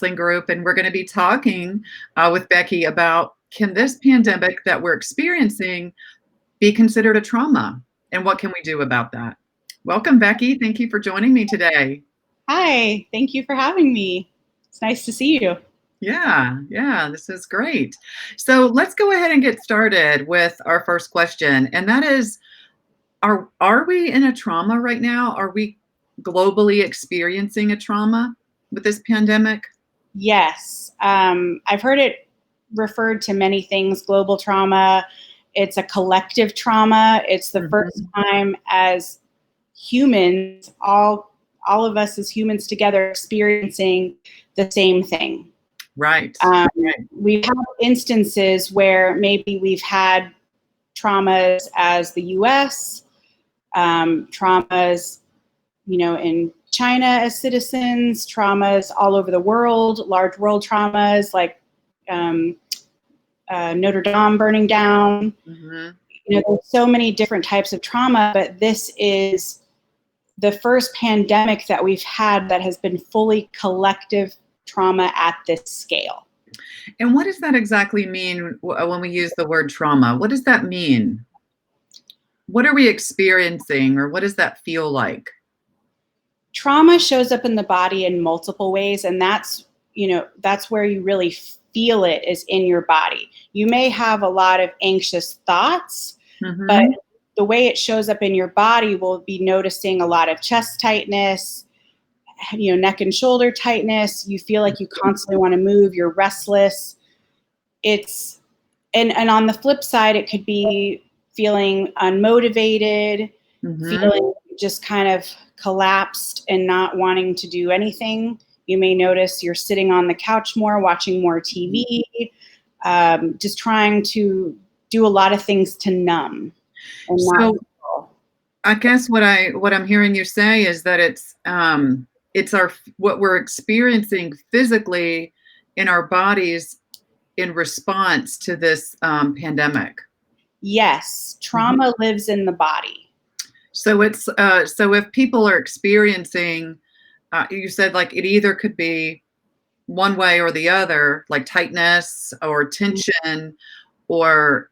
Counseling Group, and we're going to be talking with Becky about, can this pandemic that we're experiencing be considered a trauma, and what can we do about that? Welcome, Becky. Thank you for joining me today. Hi, thank you for having me. It's nice to see you. Yeah, this is great. So let's go ahead and get started with our first question, and that is, are we in a trauma right now? Are we globally experiencing a trauma with this pandemic? Yes, I've heard it referred to many things, global trauma. It's a collective trauma. It's the first time as humans, all of us as humans together, experiencing the same thing. Right. We've had instances where maybe we've had traumas as the U.S., traumas, in China as citizens, traumas all over the world, large world traumas like Notre Dame burning down. There's so many different types of trauma, but this is the first pandemic that we've had that has been fully collective trauma at this scale. And what does that exactly mean when we use the word trauma? What does that mean? What are we experiencing, or what does that feel like? Trauma shows up in the body in multiple ways, and that's where you really feel it, is in your body. You may have a lot of anxious thoughts, but the way it shows up in your body will be noticing a lot of chest tightness, neck and shoulder tightness. You feel like you constantly want to move. You're restless. And on the flip side, it could be feeling unmotivated, feeling just kind of collapsed and not wanting to do anything. You may notice you're sitting on the couch more, watching more TV, just trying to do a lot of things to numb. And so I guess what I'm hearing you say is that it's what we're experiencing physically in our bodies in response to this pandemic. Yes, trauma lives in the body. So it's so if people are experiencing, you said like it either could be one way or the other, like tightness or tension, or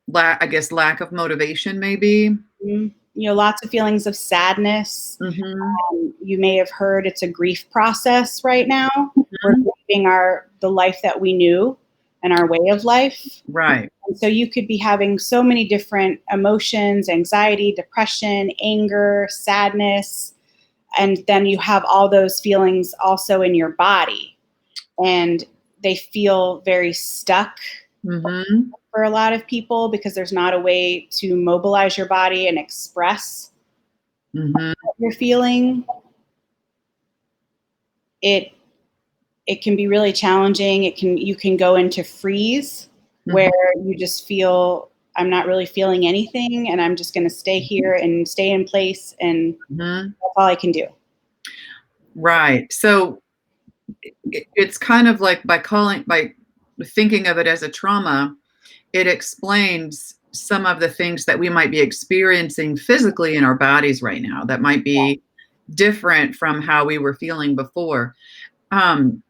lack of motivation, maybe. Lots of feelings of sadness. You may have heard it's a grief process right now. We're grieving the life that we knew and our way of life. Right. And so you could be having so many different emotions: anxiety, depression, anger, sadness. And then you have all those feelings also in your body. And they feel very stuck for a lot of people because there's not a way to mobilize your body and express what you're feeling. It can be really challenging. You can go into freeze where you just feel, I'm not really feeling anything, and I'm just going to stay here and stay in place, and that's all I can do. Right. So it's kind of like by thinking of it as a trauma, it explains some of the things that we might be experiencing physically in our bodies right now that might be different from how we were feeling before.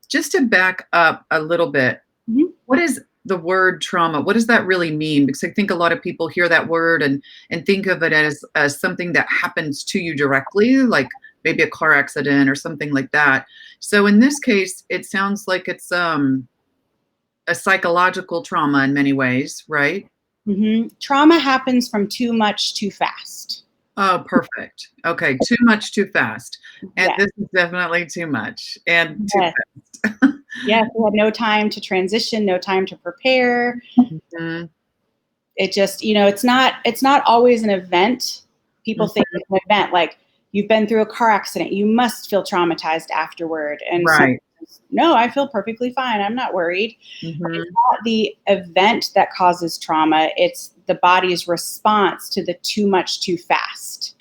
Just to back up a little bit, what is the word trauma? What does that really mean? Because I think a lot of people hear that word and think of it as something that happens to you directly, like maybe a car accident or something like that. So in this case, it sounds like it's a psychological trauma in many ways, right? Trauma happens from too much too fast. Oh, perfect. Okay, too much too fast. And this is definitely too much and too fast. Yes, we had no time to transition, no time to prepare. It just, it's not always an event. People think it's an event, like you've been through a car accident, you must feel traumatized afterward. And no, I feel perfectly fine. I'm not worried. It's not the event that causes trauma. It's the body's response to the too much too fast,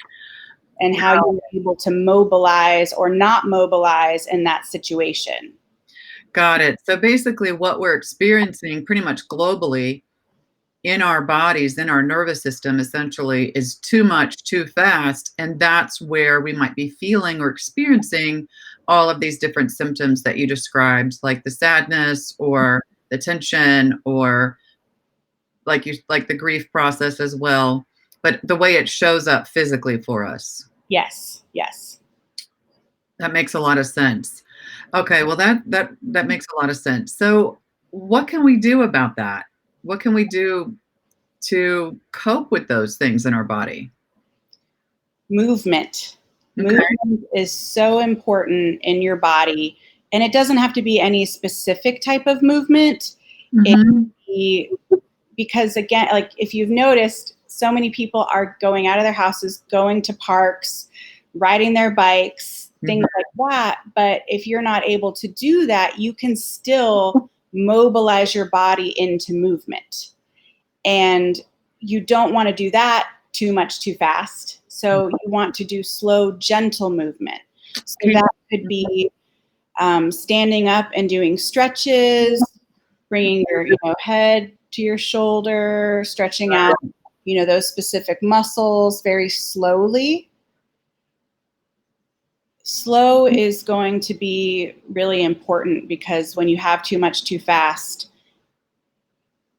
and how you're able to mobilize or not mobilize in that situation. Got it. So basically what we're experiencing pretty much globally in our bodies, in our nervous system, essentially, is too much, too fast. And that's where we might be feeling or experiencing all of these different symptoms that you described, like the sadness or the tension, or like the grief process as well. But the way it shows up physically for us. Yes. Yes. That makes a lot of sense. Okay, well that makes a lot of sense. So what can we do about that? What can we do to cope with those things in our body? Movement. Okay. Movement is so important in your body, and it doesn't have to be any specific type of movement. Mhm. Because again, like if you've noticed, so many people are going out of their houses, going to parks, riding their bikes, things like that. But if you're not able to do that, you can still mobilize your body into movement. And you don't want to do that too much too fast. So you want to do slow, gentle movement. So that could be standing up and doing stretches, bringing your head to your shoulder, stretching out those specific muscles very slowly. Slow is going to be really important, because when you have too much too fast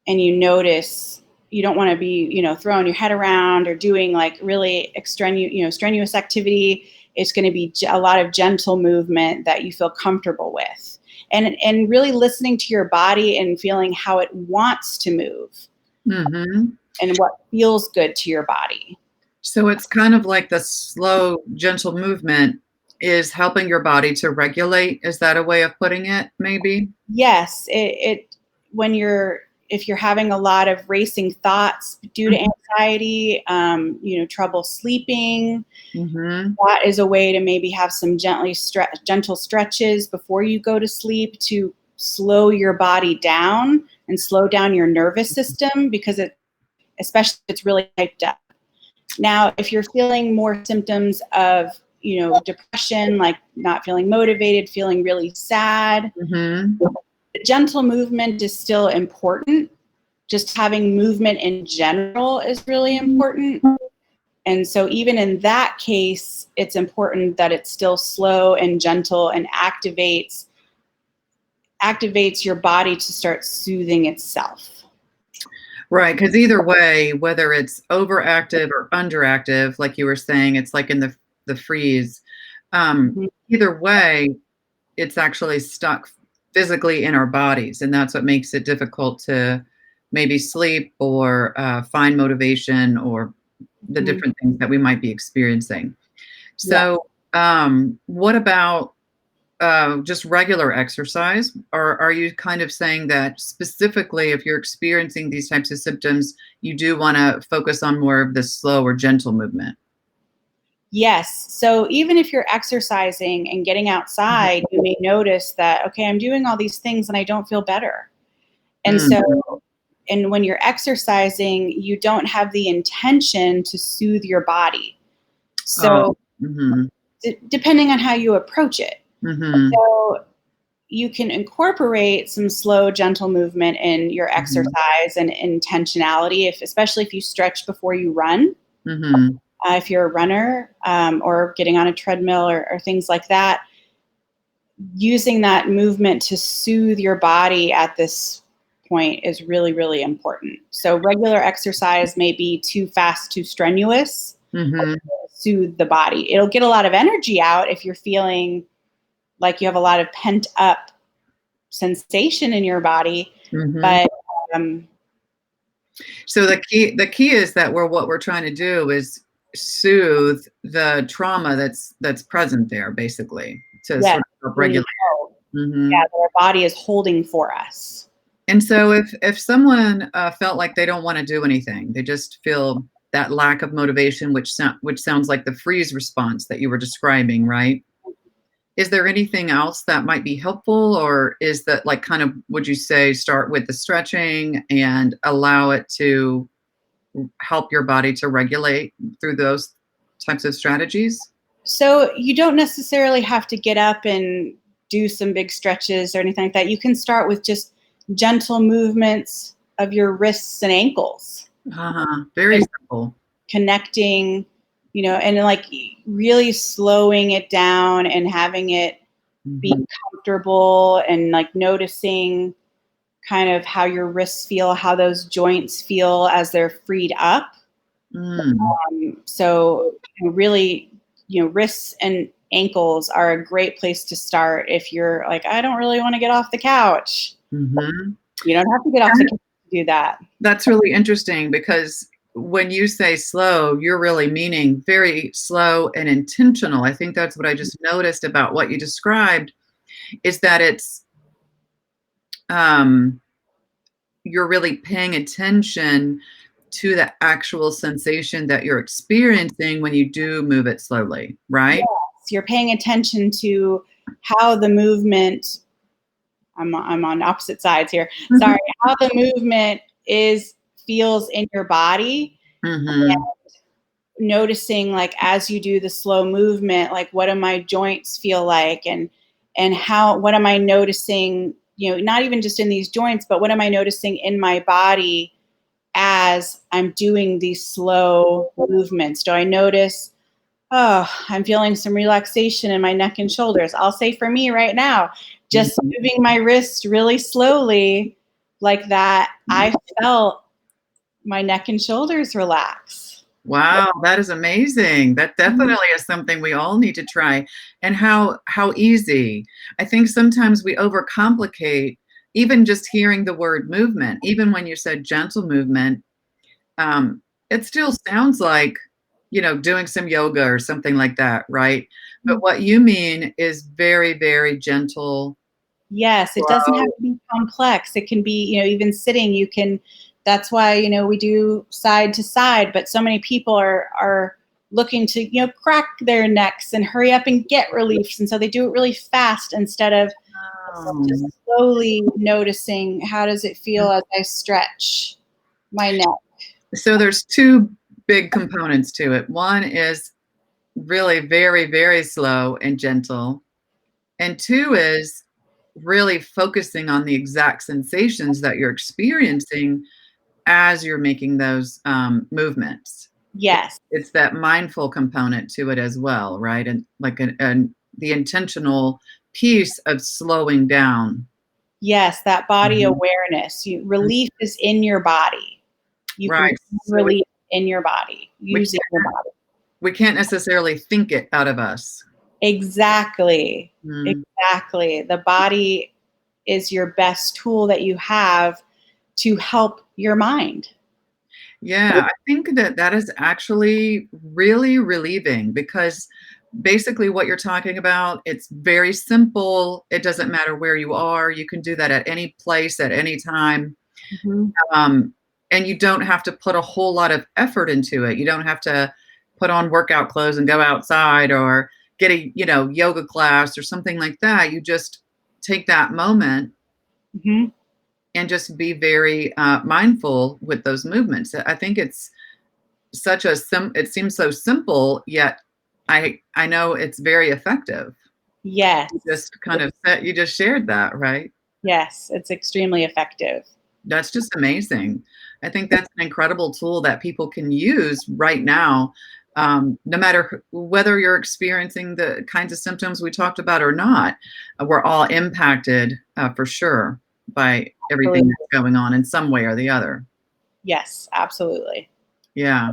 and you notice, you don't want to be throwing your head around or doing like really strenuous activity. It's going to be a lot of gentle movement that you feel comfortable with, and really listening to your body and feeling how it wants to move, and what feels good to your body. So it's kind of like the slow, gentle movement is helping your body to regulate. Is that a way of putting it, maybe? Yes, if you're having a lot of racing thoughts due to anxiety, trouble sleeping, that is a way to maybe have some gentle stretches before you go to sleep to slow your body down and slow down your nervous system, because especially if it's really hyped up. Now, if you're feeling more symptoms of depression, like not feeling motivated, feeling really sad, the gentle movement is still important. Just having movement in general is really important. And so even in that case, it's important that it's still slow and gentle and activates your body to start soothing itself. Right, because either way, whether it's overactive or underactive, like you were saying, it's like in the freeze. Either way, it's actually stuck physically in our bodies, and that's what makes it difficult to maybe sleep or find motivation, or the different things that we might be experiencing. So, what about just regular exercise? Or are you kind of saying that specifically if you're experiencing these types of symptoms, you do want to focus on more of the slow or gentle movement? Yes. So even if you're exercising and getting outside, you may notice that, okay, I'm doing all these things and I don't feel better. And and when you're exercising, you don't have the intention to soothe your body. So depending on how you approach it. So you can incorporate some slow, gentle movement in your exercise and intentionality, especially if you stretch before you run. If you're a runner, or getting on a treadmill or things like that, using that movement to soothe your body at this point is really, really important. So regular exercise may be too fast, too strenuous, to soothe the body. It'll get a lot of energy out if you're feeling like you have a lot of pent up sensation in your body. But so the key is that what we're trying to do is soothe the trauma that's present there, basically, to sort of regulate. Yeah, that our body is holding for us. And so if someone felt like they don't want to do anything, they just feel that lack of motivation, which sounds like the freeze response that you were describing, right? Is there anything else that might be helpful, or is that like kind of, would you say, start with the stretching and allow it to help your body to regulate through those types of strategies? So you don't necessarily have to get up and do some big stretches or anything like that. You can start with just gentle movements of your wrists and ankles. Very simple. Connecting, and like really slowing it down and having it be comfortable, and like noticing kind of how your wrists feel, how those joints feel as they're freed up. So really, wrists and ankles are a great place to start if you're like, I don't really want to get off the couch. You don't have to get off the couch to do that. That's really interesting, because when you say slow, you're really meaning very slow and intentional. I think that's what I just noticed about what you described, is that it's you're really paying attention to the actual sensation that you're experiencing when you do move it slowly, right? Yes, you're paying attention to how the movement, I'm on opposite sides here. Sorry, how the movement feels in your body. And noticing, like, as you do the slow movement, like, what do my joints feel like, and what am I noticing, not even just in these joints, but what am I noticing in my body as I'm doing these slow movements? Do I notice, oh, I'm feeling some relaxation in my neck and shoulders? I'll say for me right now, just moving my wrist really slowly like that, I felt my neck and shoulders relax. Wow, that is amazing. That definitely is something we all need to try. And how easy. I think sometimes we overcomplicate even just hearing the word movement. Even when you said gentle movement, it still sounds like, doing some yoga or something like that, right? But what you mean is very, very gentle. Yes, it doesn't have to be complex. It can be, even sitting, that's why, we do side to side, but so many people are looking to, crack their necks and hurry up and get relief. And so they do it really fast instead of just slowly noticing, how does it feel as I stretch my neck? So there's two big components to it. One is really very, very slow and gentle. And two is really focusing on the exact sensations that you're experiencing as you're making those movements. Yes. It's that mindful component to it as well, right? And like the intentional piece of slowing down. Yes, that body awareness. Relief is in your body. You can relief in your body, using your body. We can't necessarily think it out of us. Exactly. Exactly. The body is your best tool that you have to help your mind. Yeah, I think that is actually really relieving, because basically what you're talking about, it's very simple. It doesn't matter where you are. You can do that at any place, at any time. And you don't have to put a whole lot of effort into it. You don't have to put on workout clothes and go outside, or get a, yoga class or something like that. You just take that moment and just be very mindful with those movements. I think it's such it seems so simple, yet I know it's very effective. Yes. You just shared that, right? Yes, it's extremely effective. That's just amazing. I think that's an incredible tool that people can use right now, no matter whether you're experiencing the kinds of symptoms we talked about or not. We're all impacted for sure by everything that's going on in some way or the other. Yes, absolutely. Yeah.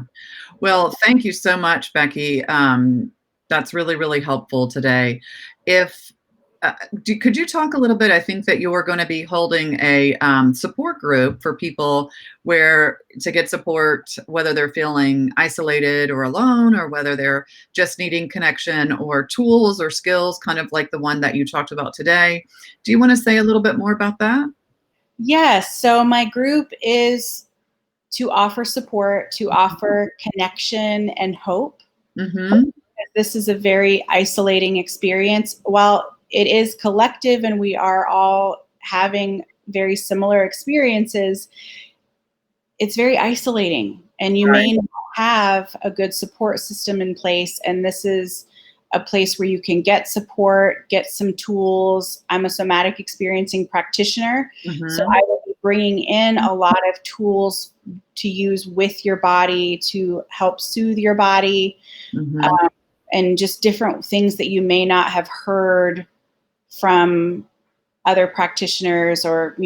Well, thank you so much, Becky. That's really, really helpful today. Could you talk a little bit? I think that you are going to be holding a support group for people to get support, whether they're feeling isolated or alone, or whether they're just needing connection or tools or skills, kind of like the one that you talked about today. Do you want to say a little bit more about that? Yes. So my group is to offer support, to offer connection and hope. This is a very isolating experience. While it is collective and we are all having very similar experiences, it's very isolating, and you may not have a good support system in place. And this is a place where you can get support, get some tools. I'm a somatic experiencing practitioner, so I will be bringing in a lot of tools to use with your body to help soothe your body, and just different things that you may not have heard from other practitioners or,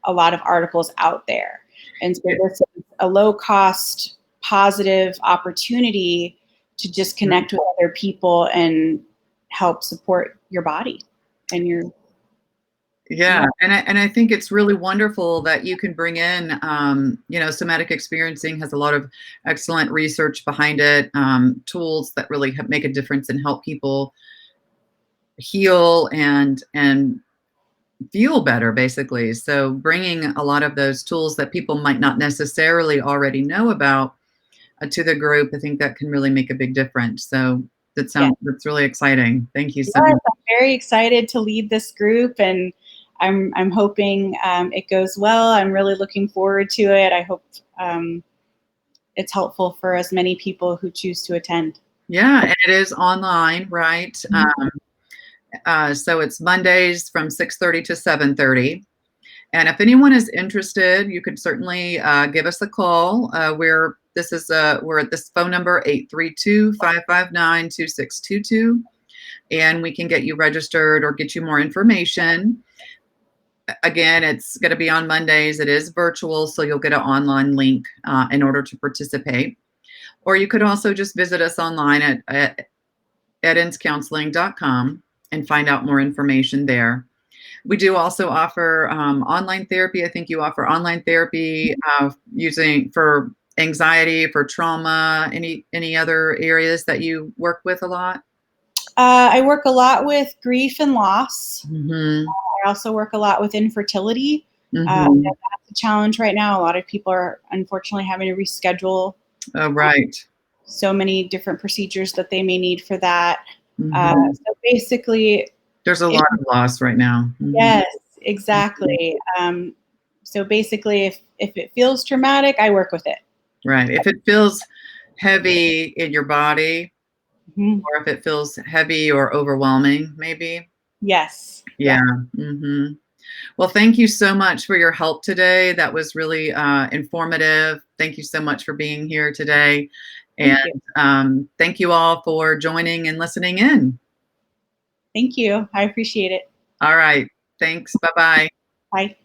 a lot of articles out there. And so this is a low cost, positive opportunity to just connect with other people and help support your body and your. Yeah. And I think it's really wonderful that you can bring in, somatic experiencing has a lot of excellent research behind it, tools that really make a difference and help people heal and feel better, basically. So bringing a lot of those tools that people might not necessarily already know about to the group, I think that can really make a big difference. So that's really exciting. Thank you so much. I'm very excited to lead this group, and I'm hoping it goes well. I'm really looking forward to it. I hope it's helpful for as many people who choose to attend. Yeah, and it is online, right? So it's Mondays from 6:30 to 7:30. And if anyone is interested, you could certainly give us a call. We're at this phone number, 832-559-2622, and we can get you registered or get you more information. Again, it's going to be on Mondays. It is virtual, so you'll get an online link in order to participate. Or you could also just visit us online at eddinscounseling.com and find out more information there. We do also offer online therapy. I think you offer online therapy using for anxiety, for trauma, any other areas that you work with a lot? I work a lot with grief and loss. Mm-hmm. I also work a lot with infertility. Mm-hmm. That's a challenge right now. A lot of people are unfortunately having to reschedule. Oh, right. So many different procedures that they may need for that. Mm-hmm. So basically, there's a lot of loss right now. Mm-hmm. Yes, exactly. So basically, if it feels traumatic, I work with it. Right. If it feels heavy in your body, Mm-hmm. or if it feels heavy or overwhelming, maybe. Yes. Yeah. Mm-hmm. Well, thank you so much for your help today. That was really informative. Thank you so much for being here today. And thank you all for joining and listening in. Thank you. I appreciate it. All right. Thanks. Bye-bye. Bye.